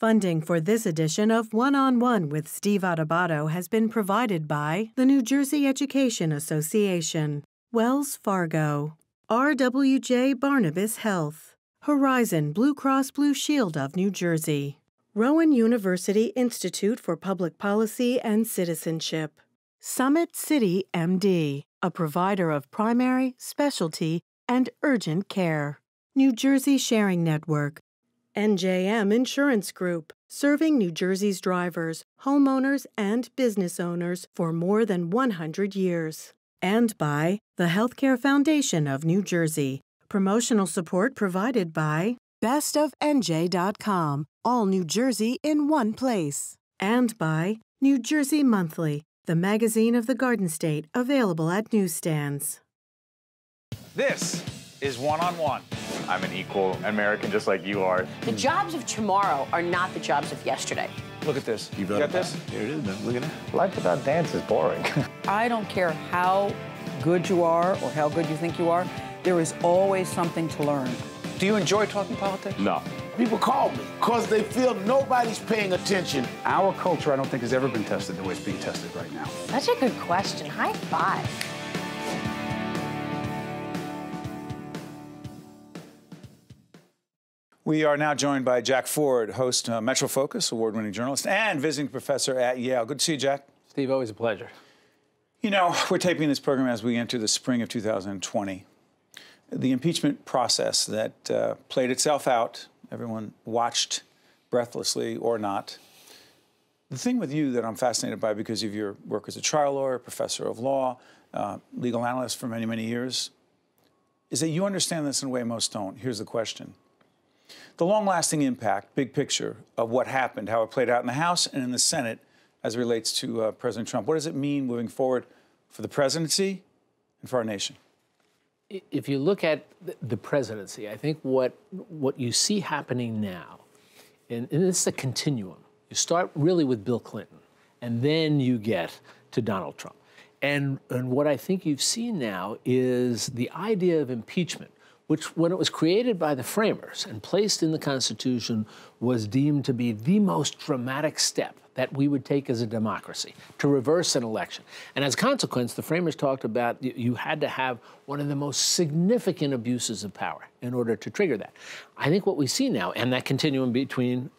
Funding for this edition of One-on-One with Steve Adubato has been provided by the New Jersey Education Association, Wells Fargo, RWJ Barnabas Health, Horizon Blue Cross Blue Shield of New Jersey, Rowan University Institute for Public Policy and Citizenship, Summit City MD, a provider of primary, specialty, and urgent care, New Jersey Sharing Network, NJM Insurance Group, serving New Jersey's drivers, homeowners, and business owners for more than 100 years. And by the Healthcare Foundation of New Jersey. Promotional support provided by bestofnj.com, all New Jersey in one place. And by New Jersey Monthly, the magazine of the Garden State, available at newsstands. This is One-on-One. I'm an equal American just like you are. The jobs of tomorrow are not the jobs of yesterday. Look at this. You got this? Here it is, man. Look at that. Life without dance is boring. I don't care how good you are or how good you think you are, there is always something to learn. Do you enjoy talking politics? No. People call me because they feel nobody's paying attention. Our culture, I don't think, has ever been tested the way it's being tested right now. Such a good question. High five. We are now joined by Jack Ford, host of MetroFocus, award-winning journalist, and visiting professor at Yale. Good to see you, Jack. Steve, always a pleasure. You know, we're taping this program as we enter the spring of 2020. The impeachment process that played itself out, everyone watched breathlessly or not. The thing with you that I'm fascinated by, because of your work as a trial lawyer, professor of law, legal analyst for many, many years, is that you understand this in a way most don't. Here's the question. The long-lasting impact, big picture, of what happened, how it played out in the House and in the Senate as it relates to President Trump. What does it mean moving forward for the presidency and for our nation? If you look at the presidency, I think what you see happening now, and this is a continuum. You start really with Bill Clinton, and then you get to Donald Trump. And what I think you've seen now is the idea of impeachment, which, when it was created by the framers and placed in the Constitution, was deemed to be the most dramatic step that we would take as a democracy, to reverse an election. And as a consequence, the framers talked about you had to have one of the most significant abuses of power in order to trigger that. I think what we see now, and that continuum between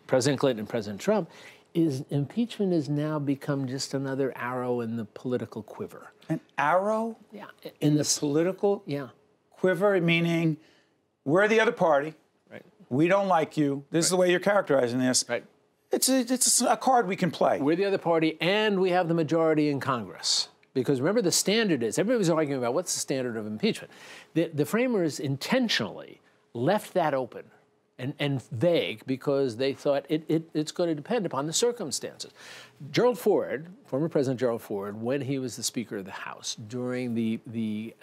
President Clinton and President Trump, is impeachment has now become just another arrow in the political quiver. An arrow? Yeah. In the political quiver, meaning we're the other party. Right. We don't like you. This is the way you're characterizing this. Right. It's a card we can play. We're the other party, and we have the majority in Congress. Because remember, the standard is, everybody was arguing about what's the standard of impeachment. The framers intentionally left that open and vague because they thought it's going to depend upon the circumstances. Gerald Ford, former President Gerald Ford, when he was the Speaker of the House during the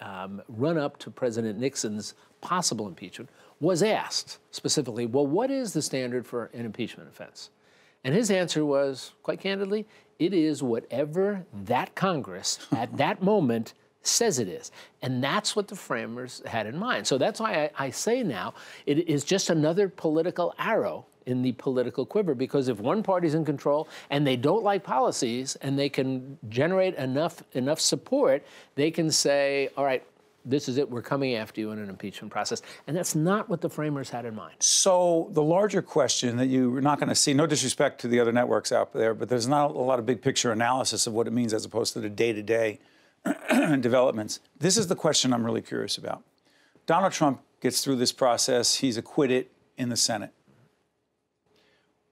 run-up to President Nixon's possible impeachment, was asked specifically, well, what is the standard for an impeachment offense? And his answer was, quite candidly, it is whatever that Congress at that moment says it is. And that's what the framers had in mind. So that's why I say now it is just another political arrow in the political quiver, because if one party's in control and they don't like policies and they can generate enough support, they can say, all right, this is it, we're coming after you in an impeachment process. And that's not what the framers had in mind. So the larger question that you're not going to see, no disrespect to the other networks out there, but there's not a lot of big picture analysis of what it means as opposed to the day-to-day developments. This is the question I'm really curious about. Donald Trump gets through this process. He's acquitted in the Senate.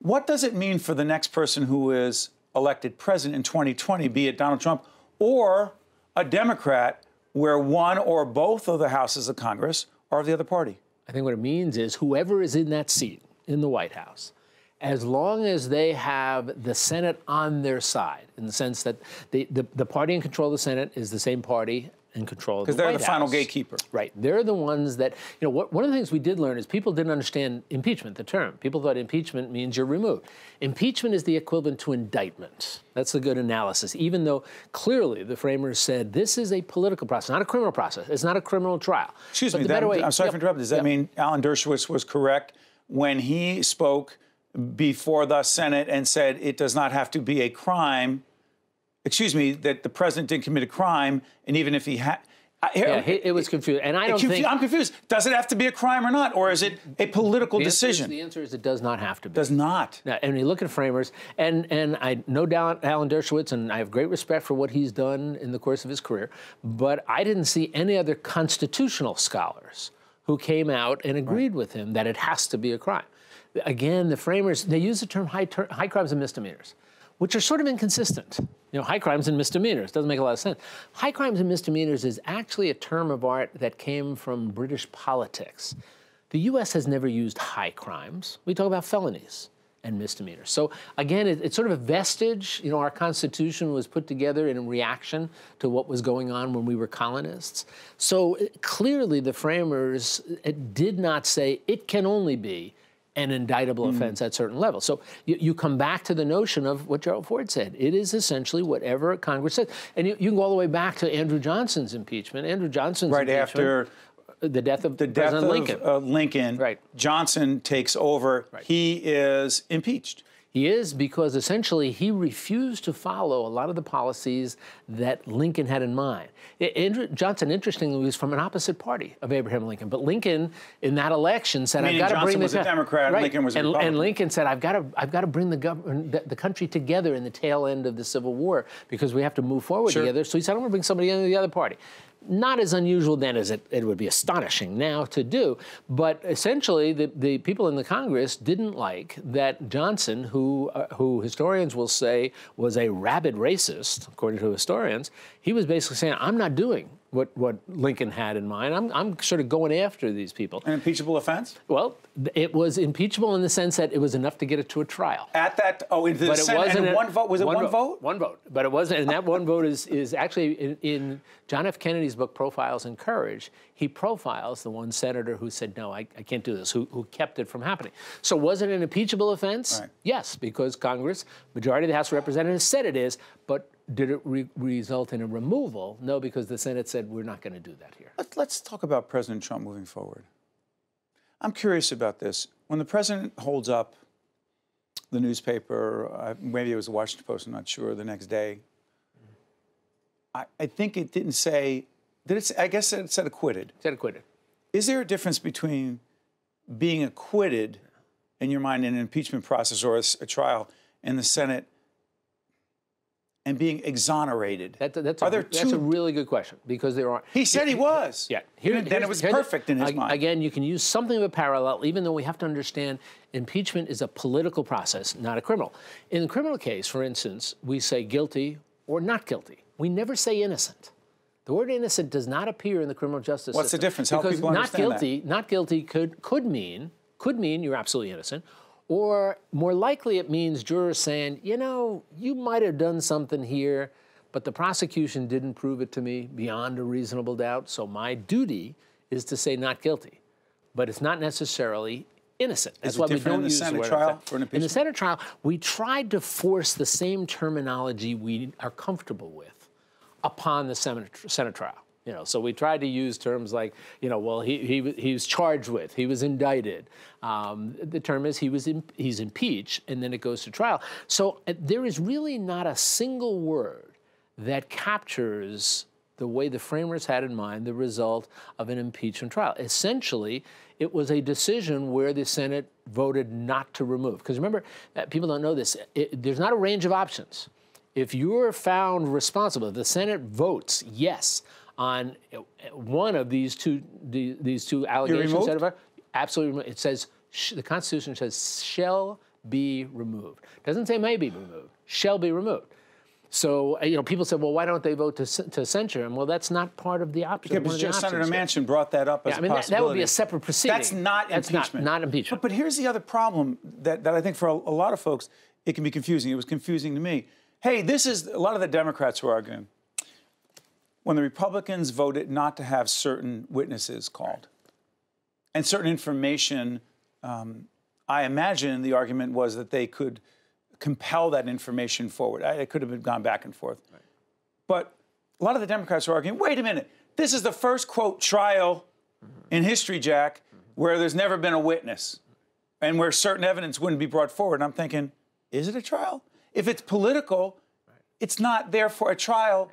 What does it mean for the next person who is elected president in 2020, be it Donald Trump or a Democrat, where one or both of the houses of Congress are of the other party? I think what it means is whoever is in that seat in the White House, as long as they have the Senate on their side, in the sense that the party in control of the Senate is the same party in control of the White House. Because they're the final gatekeeper. Right. They're the ones that, you know, one of the things we did learn is people didn't understand impeachment, the term. People thought impeachment means you're removed. Impeachment is the equivalent to indictment. That's a good analysis, even though clearly the framers said this is a political process, not a criminal process. It's not a criminal trial. Excuse me, I'm sorry for interrupting. Does that mean Alan Dershowitz was correct when he spoke before the Senate and said it does not have to be a crime, that the president didn't commit a crime, and even if he had... it was confused, and I don't think... I'm confused. Does it have to be a crime or not, or is it a political decision? The answer is it does not have to be. Does not. Now, and you look at framers, and I know Alan Dershowitz, and I have great respect for what he's done in the course of his career, but I didn't see any other constitutional scholars who came out and agreed with him that it has to be a crime. Again, the framers, they use the term high crimes and misdemeanors, which are sort of inconsistent. You know, high crimes and misdemeanors doesn't make a lot of sense. High crimes and misdemeanors is actually a term of art that came from British politics. The U.S. has never used high crimes. We talk about felonies and misdemeanors. So again, it's sort of a vestige. You know, our Constitution was put together in reaction to what was going on when we were colonists. So clearly the framers did not say it can only be an indictable offense at certain levels. So you come back to the notion of what Gerald Ford said. It is essentially whatever Congress says. And you can go all the way back to Andrew Johnson's impeachment. Andrew Johnson's right after the death of President Lincoln. Lincoln. Right. Johnson takes over. Right. He is impeached. He is, because essentially he refused to follow a lot of the policies that Lincoln had in mind. Andrew Johnson, interestingly, was from an opposite party of Abraham Lincoln. But Lincoln, in that election, said, "I've got to bring Johnson was a Democrat, right. Lincoln was a Republican." And Lincoln said, "I've got to bring the country together in the tail end of the Civil War because we have to move forward together." So he said, "I'm going to bring somebody into the other party." Not as unusual then as it would be astonishing now to do, but essentially the people in the Congress didn't like that Johnson, who historians will say was a rabid racist, according to historians, he was basically saying, "I'm not doing what Lincoln had in mind. I'm sort of going after these people." An impeachable offense? Well, it was impeachable in the sense that it was enough to get it to a trial. At that, in the Senate, and one vote? Was it one vote? One vote. But it wasn't, and that one vote is actually in John F. Kennedy's book, Profiles in Courage, he profiles the one senator who said, "No, I can't do this," who kept it from happening. So was it an impeachable offense? Right. Yes, because Congress, majority of the House of Representatives said it is, but did it result in a removal? No, because the Senate said, we're not going to do that here. Let's talk about President Trump moving forward. I'm curious about this. When the president holds up the newspaper, maybe it was the Washington Post, I'm not sure, the next day, I think it didn't say, I guess it said acquitted. It said acquitted. Is there a difference between being acquitted in your mind in an impeachment process or a trial in the Senate and being exonerated? That's a really good question, because there are... He said he was. Yeah. Then it was perfect in his mind. Again, you can use something of a parallel, even though we have to understand impeachment is a political process, not a criminal. In the criminal case, for instance, we say guilty or not guilty. We never say innocent. The word innocent does not appear in the criminal justice system. What's the difference? Help people understand that. Not guilty could mean you're absolutely innocent. Or more likely it means jurors saying, you know, you might have done something here, but the prosecution didn't prove it to me beyond a reasonable doubt, so my duty is to say not guilty. But it's not necessarily innocent. That's why we don't use the word trial for an impeachment? In the Senate trial, we tried to force the same terminology we are comfortable with upon the Senate trial. You know, so we tried to use terms like, you know, well, he was charged with, he was indicted. The term is he's impeached, and then it goes to trial. So there is really not a single word that captures the way the framers had in mind the result of an impeachment trial. Essentially, it was a decision where the Senate voted not to remove. Because remember, people don't know this, there's not a range of options. If you're found responsible, the Senate votes yes on one of these two allegations. Absolutely removed. It says, the Constitution says, shall be removed. It doesn't say may be removed, shall be removed. So, you know, people said, well, why don't they vote to censure him? Well, that's not part of the option. Yeah, because Senator Manchin brought that up as a possibility. That would be a separate proceeding. That's not impeachment. That's not impeachment. But here's the other problem that I think for a lot of folks, it can be confusing. It was confusing to me. Hey, this is a lot of the Democrats who are arguing. When the Republicans voted not to have certain witnesses called and certain information, I imagine the argument was that they could compel that information forward. It could have gone back and forth. Right. But a lot of the Democrats are arguing, wait a minute, this is the first, quote, trial in history, Jack, where there's never been a witness. and where certain evidence wouldn't be brought forward. And I'm thinking, is it a trial? If it's political, it's not there for a trial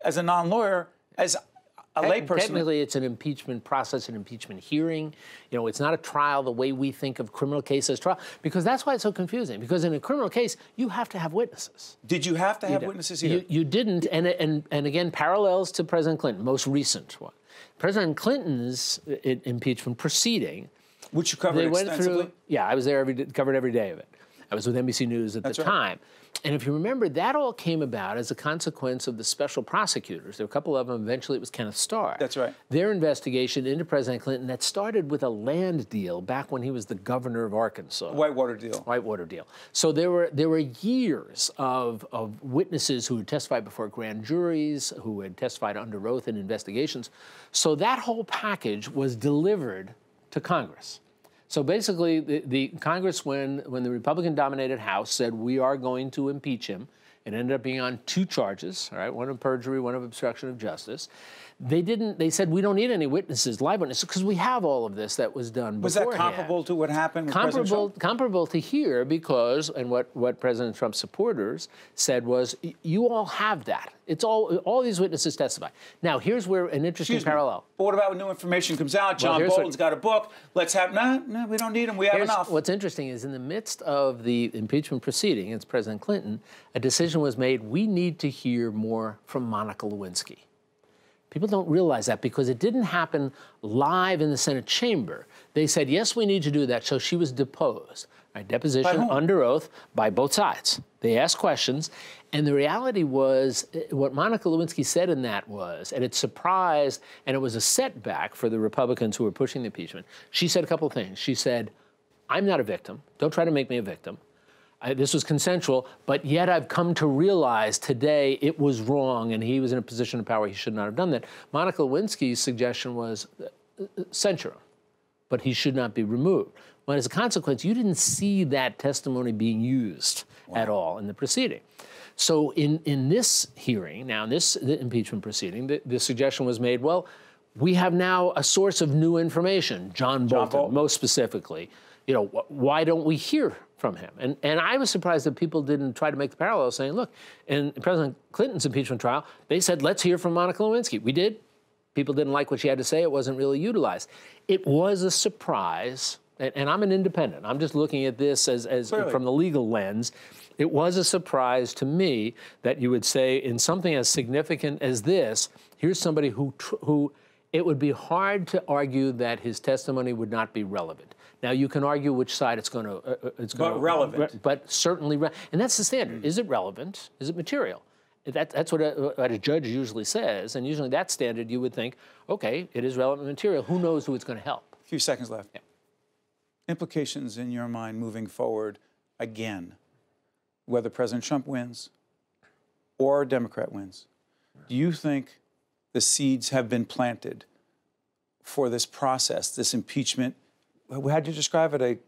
as a non-lawyer, as a layperson. Technically, it's an impeachment process, an impeachment hearing. You know, it's not a trial the way we think of criminal cases trial, because that's why it's so confusing. Because in a criminal case, you have to have witnesses. Did you have to have witnesses here? You didn't, and again, parallels to President Clinton, most recent one. President Clinton's impeachment proceeding, which you covered extensively. I was there covered every day of it. I was with NBC News at the time. And if you remember, that all came about as a consequence of the special prosecutors. There were a couple of them. Eventually, it was Kenneth Starr. That's right. Their investigation into President Clinton that started with a land deal back when he was the governor of Arkansas. Whitewater deal. Whitewater deal. So there were years of witnesses who had testified before grand juries, who had testified under oath in investigations. So that whole package was delivered to Congress. So basically, the Congress, when the Republican-dominated House said we are going to impeach him, it ended up being on 2 charges, all right, one of perjury, one of obstruction of justice. They said we don't need any witnesses, live witnesses, because we have all of this that was done beforehand. Was that comparable to what happened with President Trump? Comparable to here, because, and what President Trump's supporters said was, you all have that. It's all these witnesses testify. Now, here's where an interesting parallel. But what about when new information comes out? John Bolton's got a book. Let's have, no, we don't need him. We have enough. What's interesting is in the midst of the impeachment proceeding against President Clinton, a decision was made, we need to hear more from Monica Lewinsky. People don't realize that because it didn't happen live in the Senate chamber. They said, yes, we need to do that. So she was deposed. Right, deposition under oath by both sides. They asked questions. And the reality was, what Monica Lewinsky said in that was, and it surprised, and it was a setback for the Republicans who were pushing the impeachment. She said a couple of things. She said, I'm not a victim. Don't try to make me a victim. This was consensual, but yet I've come to realize today it was wrong and he was in a position of power. He should not have done that. Monica Lewinsky's suggestion was censure him, but he should not be removed. Well, as a consequence, you didn't see that testimony being used at all in the proceeding. So in this hearing, now in this impeachment proceeding, the suggestion was made, well, we have now a source of new information, John Bolton, most specifically. You know, why don't we hear from him? And I was surprised that people didn't try to make the parallel, saying, look, in President Clinton's impeachment trial, they said, let's hear from Monica Lewinsky. We did. People didn't like what she had to say. It wasn't really utilized. It was a surprise, and I'm an independent. I'm just looking at this as from the legal lens. It was a surprise to me that you would say in something as significant as this, here's somebody who it would be hard to argue that his testimony would not be relevant. Now, you can argue which side it's going to... relevant. But certainly... And that's the standard. Is it relevant? Is it material? That's what a judge usually says. And usually that standard, you would think, okay, it is relevant material. Who knows who it's going to help? A few seconds left. Yeah. Implications in your mind moving forward, again, whether President Trump wins or a Democrat wins. Do you think the seeds have been planted for this process, this impeachment? How do you describe it?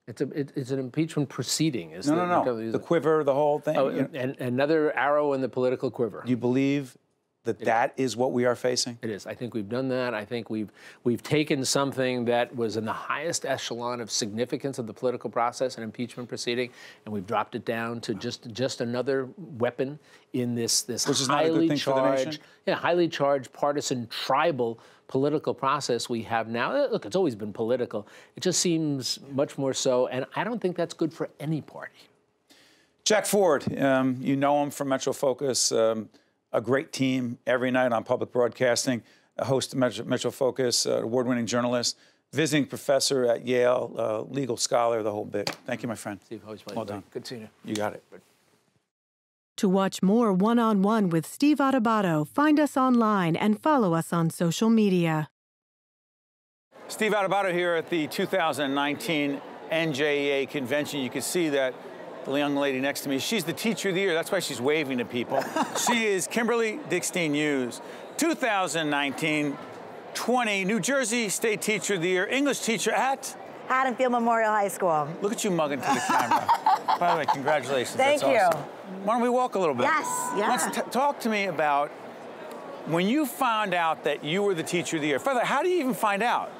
It's an impeachment proceeding. No. The quiver, the whole thing. Oh, and another arrow in the political quiver. Do you believe that is what we are facing? It is. I think we've done that. I think we've taken something that was in the highest echelon of significance of the political process, an impeachment proceeding, and we've dropped it down to just another weapon in this highly charged, highly charged, partisan, tribal political process we have now. Look, it's always been political. It just seems much more so, and I don't think that's good for any party. Jack Ford, you know him from MetroFocus, a great team every night on public broadcasting, a host of MetroFocus, award-winning journalist, visiting professor at Yale, legal scholar, the whole bit. Thank you, my friend. Steve, always pleasure. Well done. Good seeing you. You got it. To watch more One-on-One with Steve Adubato, find us online and follow us on social media. Steve Adubato here at the 2019 NJEA Convention. You can see that the young lady next to me, she's the Teacher of the Year. That's why she's waving to people. She is Kimberly Dickstein Hughes, 2019-20 New Jersey State Teacher of the Year, English teacher at Haddonfield Memorial High School. Look at you mugging to the camera. By the way, congratulations. Thank you. Awesome. Why don't we walk a little bit? Yes, yeah. Talk to me about when you found out that you were the Teacher of the Year. Further, how do you even find out?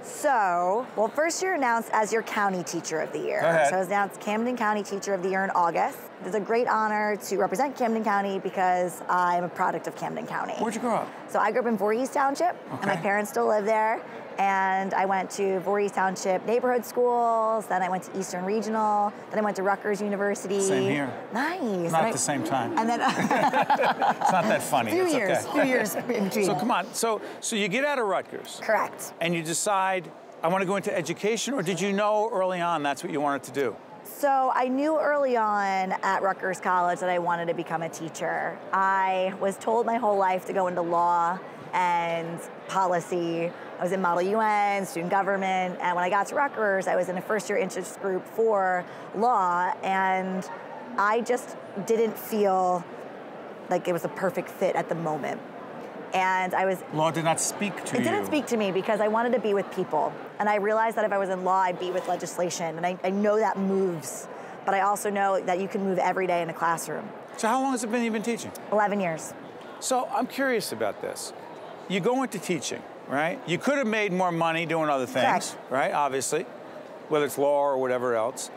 So, well, first you're announced as your county teacher of the year. Go ahead. So I was announced Camden County Teacher of the Year in August. It's a great honor to represent Camden County because I'm a product of Camden County. Where'd you grow up? So I grew up in Voorhees Township, and my parents still live there. And I went to Voorhees Township neighborhood schools, then I went to Eastern Regional, then I went to Rutgers University. Same here. Nice. Not at the same time. And then It's not that funny. few It's years, okay. few years in between. So come on. So you get out of Rutgers. Correct. And you decide, I want to go into education, or did you know early on that's what you wanted to do? So I knew early on at Rutgers College that I wanted to become a teacher. I was told my whole life to go into law and policy. I was in Model UN, student government, and when I got to Rutgers, I was in a first-year interest group for law, and I just didn't feel like it was a perfect fit at the moment. And I was... Law did not speak to you. It didn't speak to me because I wanted to be with people. And I realized that if I was in law, I'd be with legislation. And I know that moves, but I also know that you can move every day in a classroom. So how long has it been you've been teaching? 11 years. So I'm curious about this. You go into teaching, right? You could have made more money doing other things, Correct. right? Obviously, whether it's law or whatever else.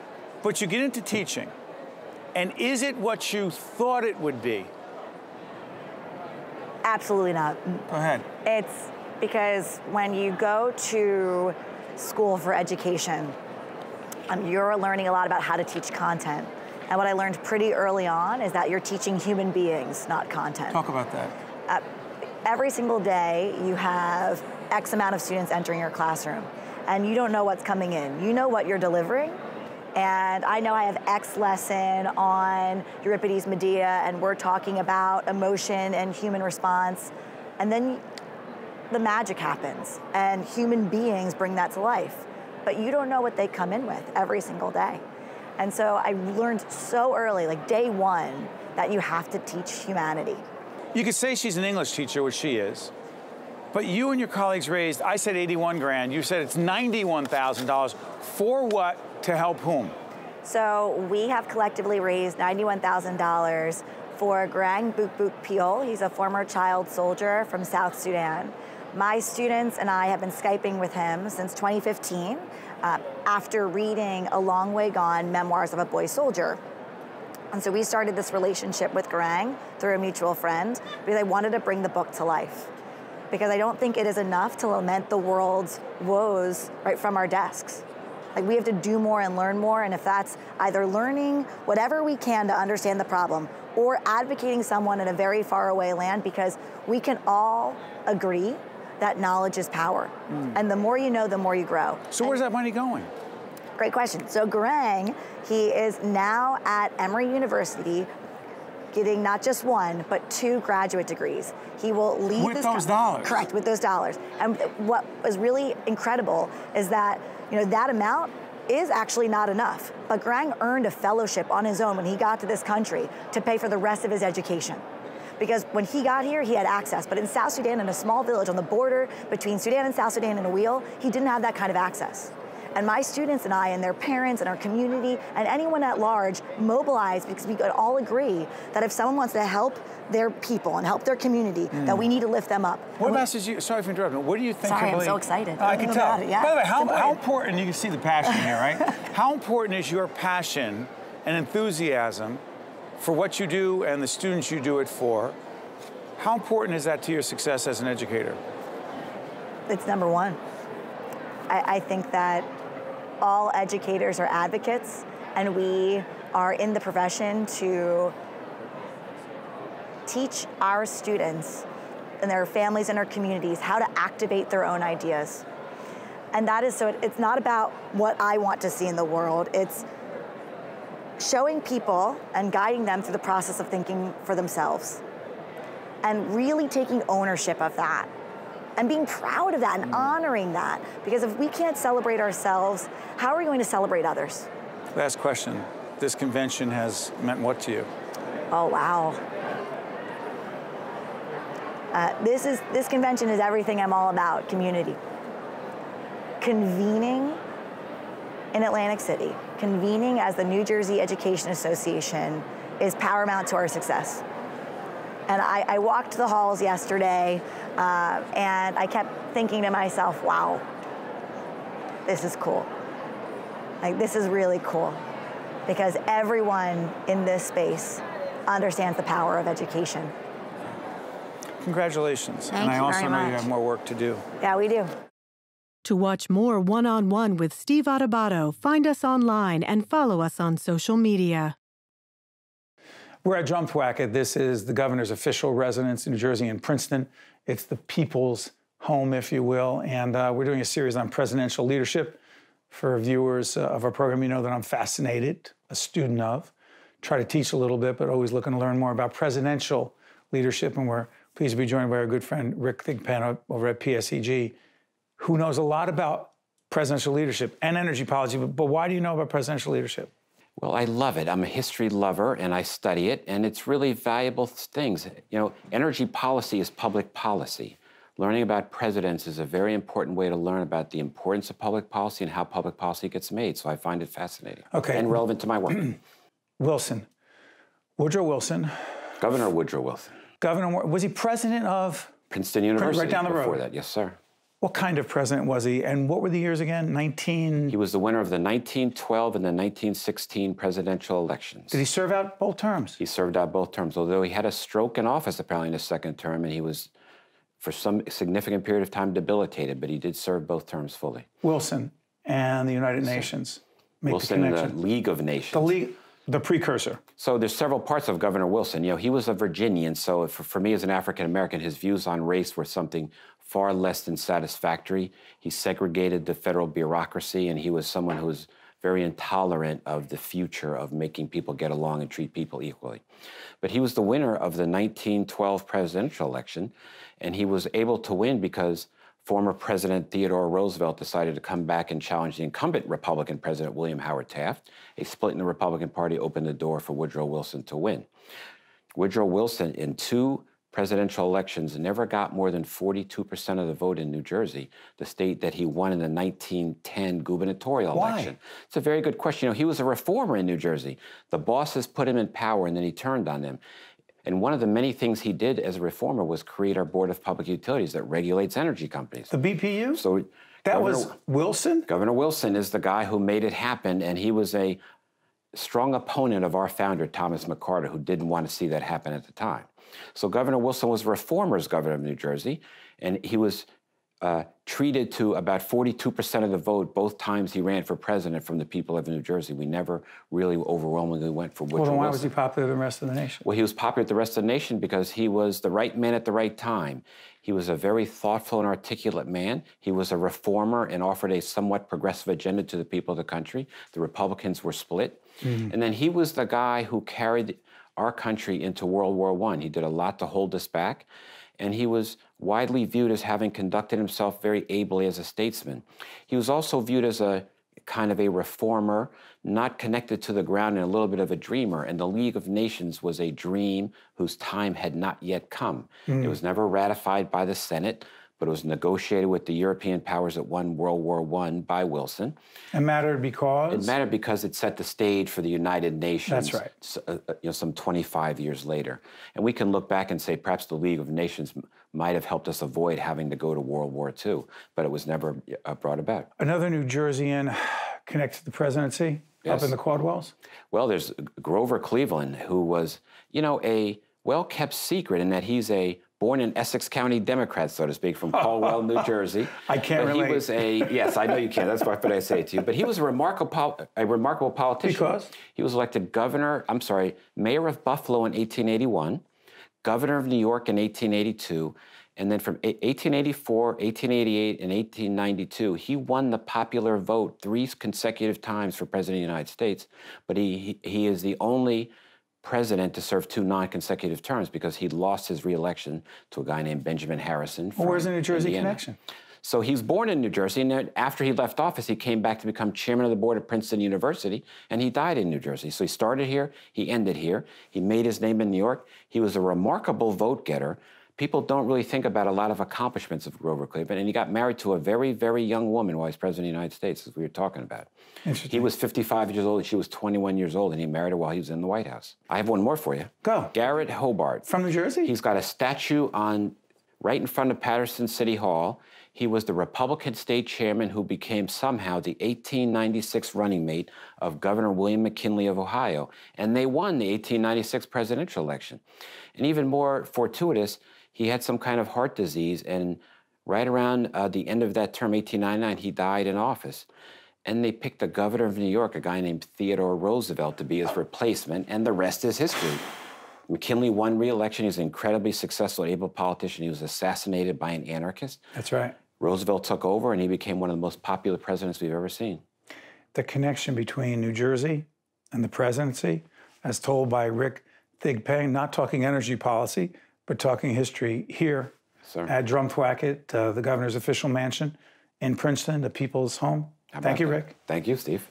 But you get into teaching, and is it what you thought it would be? Absolutely not. Go ahead. It's because when you go to school for education, you're learning a lot about how to teach content. And what I learned pretty early on is that you're teaching human beings, not content. Talk about that. Every single day, you have X amount of students entering your classroom, and you don't know what's coming in. You know what you're delivering, and I know I have X lesson on Euripides Medea, and we're talking about emotion and human response, and then the magic happens, and human beings bring that to life. But you don't know what they come in with every single day. And so I learned so early, like day one, that you have to teach humanity. You could say she's an English teacher, which she is, but you and your colleagues raised, I said 81 grand, you said it's $91,000. For what, to help whom? So we have collectively raised $91,000 for Garang Bukbuk Peel. He's a former child soldier from South Sudan. My students and I have been Skyping with him since 2015 after reading A Long Way Gone, Memoirs of a Boy Soldier. And so we started this relationship with Garang through a mutual friend because I wanted to bring the book to life. Because I don't think it is enough to lament the world's woes right from our desks. Like, we have to do more and learn more, and if that's either learning whatever we can to understand the problem or advocating someone in a very far away land, because we can all agree that knowledge is power. And the more you know, the more you grow. So where's that money going? Great question. So Garang, he is now at Emory University getting not just one, but 2 graduate degrees. He will lead with this those dollars. Correct, with those dollars. And what was really incredible is that, you know, that amount is actually not enough. But Garang earned a fellowship on his own when he got to this country to pay for the rest of his education. Because when he got here, he had access. But in South Sudan, in a small village on the border between Sudan and South Sudan in a wheel, he didn't have that kind of access. And my students and I and their parents and our community and anyone at large mobilized because we could all agree that if someone wants to help their people and help their community, that we need to lift them up. What message you, sorry for interrupting, what do you think, Sorry, Kimberly? I'm so excited. I can tell. It, yeah. By the way, how important, you can see the passion here, right? How important is your passion and enthusiasm for what you do and the students you do it for? How important is that to your success as an educator? It's number one. I think that all educators are advocates, and we are in the profession to teach our students and their families and our communities how to activate their own ideas. And that is, so it's not about what I want to see in the world, it's showing people and guiding them through the process of thinking for themselves and really taking ownership of that and being proud of that and honoring that. Because if we can't celebrate ourselves, how are we going to celebrate others? Last question. This convention has meant what to you? Oh, wow. This convention is everything I'm all about, community. Convening in Atlantic City, convening as the New Jersey Education Association is paramount to our success. And I walked the halls yesterday, and I kept thinking to myself, wow, this is cool. Like, this is really cool because everyone in this space understands the power of education. Congratulations. Thank and I you also very know much. you have more work to do. Yeah, we do. To watch more One-on-One with Steve Adubato, find us online and follow us on social media. We're at Drumthwacket. This is the governor's official residence in New Jersey in Princeton. It's the people's home, if you will. And we're doing a series on presidential leadership. For viewers of our program, you know that I'm fascinated, a student of, try to teach a little bit, but always looking to learn more about presidential leadership. And we're pleased to be joined by our good friend, Rick Thigpen over at PSEG, who knows a lot about presidential leadership and energy policy. But why do you know about presidential leadership? Well, I love it. I'm a history lover, and I study it, and it's really valuable things. You know, energy policy is public policy. Learning about presidents is a very important way to learn about the importance of public policy and how public policy gets made. So I find it fascinating and relevant to my work. Wilson. Woodrow Wilson. Governor Woodrow Wilson. Governor, was he president of? Princeton University. Right down the road. Before that, yes, sir. What kind of president was he? And what were the years again? He was the winner of the 1912 and the 1916 presidential elections. Did he serve out both terms? He served out both terms, although he had a stroke in office apparently in his second term, and he was, for some significant period of time, debilitated, but he did serve both terms fully. Wilson and the United Nations. Wilson and the League of Nations. The precursor. So there's several parts of Governor Wilson. You know, he was a Virginian, so for me as an African-American, his views on race were something far less than satisfactory. He segregated the federal bureaucracy, and he was someone who was very intolerant of the future of making people get along and treat people equally. But he was the winner of the 1912 presidential election, and he was able to win because former President Theodore Roosevelt decided to come back and challenge the incumbent Republican President William Howard Taft. A split in the Republican Party opened the door for Woodrow Wilson to win. Woodrow Wilson, in 2 presidential elections, never got more than 42% of the vote in New Jersey, the state that he won in the 1910 gubernatorial election. It's a very good question. You know, he was a reformer in New Jersey. The bosses put him in power, and then he turned on them. And one of the many things he did as a reformer was create our Board of Public Utilities that regulates energy companies. The BPU? So that was Wilson? Governor Wilson is the guy who made it happen, and he was a strong opponent of our founder, Thomas McCarter, who didn't want to see that happen at the time. So Governor Wilson was a reformer's governor of New Jersey, and he was treated to about 42% of the vote both times he ran for president from the people of New Jersey. We never really overwhelmingly went for Woodrow Wilson. Well, then why was he popular than the rest of the nation? Well, he was popular with the rest of the nation because he was the right man at the right time. He was a very thoughtful and articulate man. He was a reformer and offered a somewhat progressive agenda to the people of the country. The Republicans were split. And then he was the guy who carried our country into World War I. He did a lot to hold us back. And he was widely viewed as having conducted himself very ably as a statesman. He was also viewed as a kind of a reformer, not connected to the ground and a little bit of a dreamer. And the League of Nations was a dream whose time had not yet come. It was never ratified by the Senate, but it was negotiated with the European powers that won World War I by Wilson. It mattered because? It mattered because it set the stage for the United Nations. That's right. You know, some 25 years later. And we can look back and say perhaps the League of Nations might have helped us avoid having to go to World War II, but it was never brought about. Another New Jerseyan connected to the presidency up in the Caldwells? Well, there's Grover Cleveland, who was, you know, a well-kept secret in that he's a born in Essex County Democrat, so to speak, from Caldwell, New Jersey. I can't relate. He was yes, I know you can't. That's what I say to you. But he was a remarkable politician. Because? He was elected mayor of Buffalo in 1881, governor of New York in 1882, and then from 1884, 1888, and 1892, he won the popular vote 3 consecutive times for president of the United States. But he is the only president to serve 2 non-consecutive terms because he lost his re-election to a guy named Benjamin Harrison. Well, where's the New Jersey Indiana. connection? So he was born in New Jersey, and then after he left office, he came back to become chairman of the board at Princeton University, and he died in New Jersey. So he started here, he ended here. He made his name in New York. He was a remarkable vote getter. People don't really think about a lot of accomplishments of Grover Cleveland, and he got married to a very, very young woman while he was president of the United States, as we were talking about. He was 55 years old, and she was 21 years old, and he married her while he was in the White House. I have one more for you. Go. Garrett Hobart. From New Jersey? He's got a statue on right in front of Patterson City Hall. He was the Republican state chairman who became somehow the 1896 running mate of Governor William McKinley of Ohio. And they won the 1896 presidential election. And even more fortuitous, he had some kind of heart disease, and right around the end of that term, 1899, he died in office. And they picked the governor of New York, a guy named Theodore Roosevelt, to be his replacement, and the rest is history. McKinley won re-election. He was an incredibly successful, able politician. He was assassinated by an anarchist. That's right. Roosevelt took over, and he became one of the most popular presidents we've ever seen. The connection between New Jersey and the presidency, as told by Rick Thigpen, not talking energy policy, but talking history here at Drumthwacket, the governor's official mansion in Princeton, the people's home. Thank you, Rick. Thank you, Steve.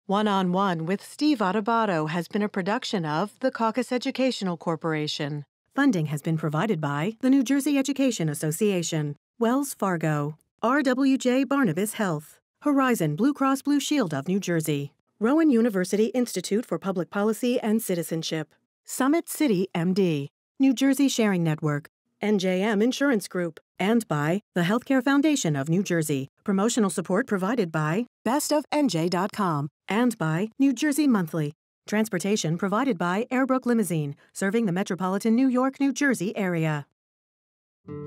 One-on-One with Steve Adubato has been a production of the CAUCUS Educational Corporation. Funding has been provided by the New Jersey Education Association, Wells Fargo, RWJ Barnabas Health, Horizon Blue Cross Blue Shield of New Jersey, Rowan University Institute for Public Policy and Citizenship, Summit City MD, New Jersey Sharing Network, NJM Insurance Group, and by the Healthcare Foundation of New Jersey. Promotional support provided by bestofnj.com and by New Jersey Monthly. Transportation provided by Airbrook Limousine, serving the metropolitan New York, New Jersey area.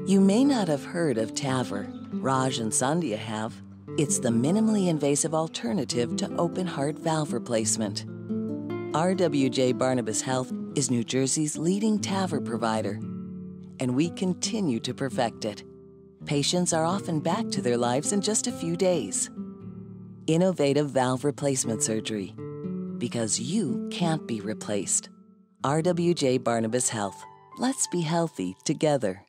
You may not have heard of TAVR. Raj and Sandhya have. It's the minimally invasive alternative to open heart valve replacement. RWJ Barnabas Health is New Jersey's leading TAVR provider, and we continue to perfect it. Patients are often back to their lives in just a few days. Innovative valve replacement surgery, because you can't be replaced. RWJ Barnabas Health. Let's be healthy together.